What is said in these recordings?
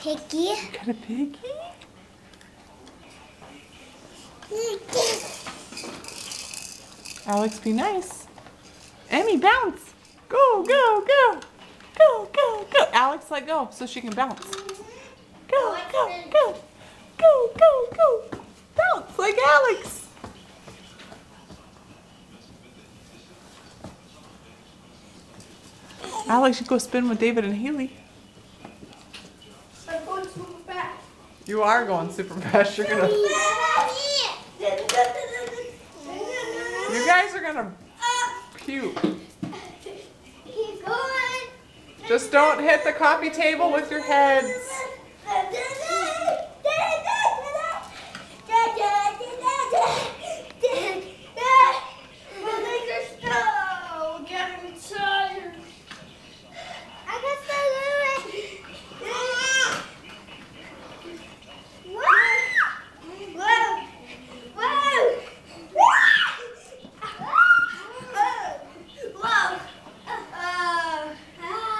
piggy. You got a piggy? Alex, be nice. Emmy, bounce. Go, go, go. Go, go, go. Alex, let go so she can bounce. Go, go, go. Go, go, go. Bounce like Alex. Alex, you go spin with David and Haley. I'm going super fast. You are going super fast. You're gonna. You guys are gonna puke. Keep going. Just don't hit the coffee table with your heads. My legs are so getting tired. I can still do it. Whoa! Whoa! Whoa!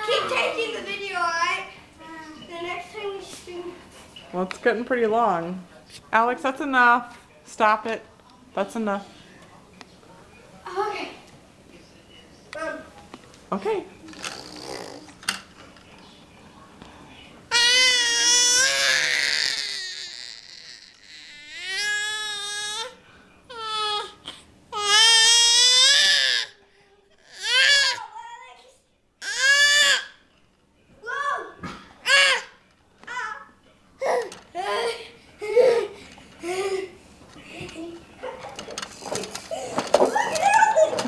Keep taking the video, alright? The next time we stream. Well, it's getting pretty long. Alex, that's enough. Stop it. That's enough. Okay. Okay.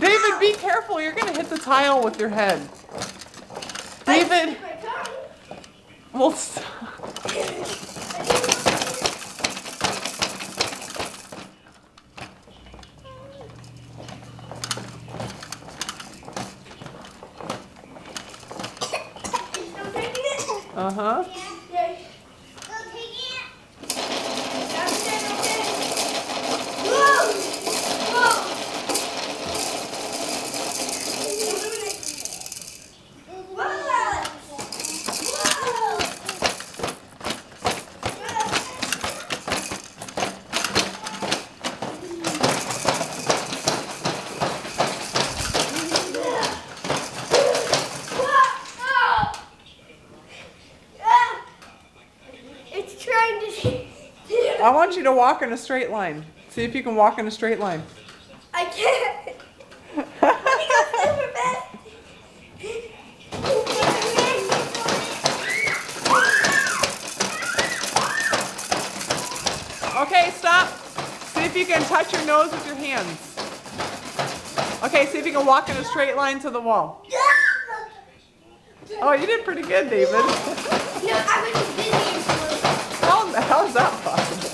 David, be careful. You're going to hit the tile with your head. David. Well, stop. Uh-huh. I want you to walk in a straight line. See if you can walk in a straight line. I can't. Okay, stop. See if you can touch your nose with your hands. Okay, see if you can walk in a straight line to the wall. Oh, you did pretty good, David. No, I was busy. How's that possible?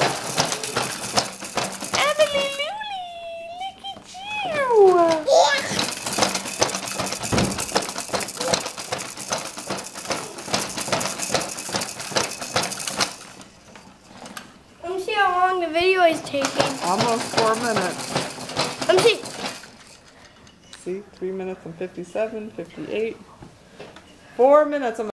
Emily Luli, look at you. Let me see how long the video is taking. Almost 4 minutes. Let me see. See, 3 minutes and 57, 58. 4 minutes.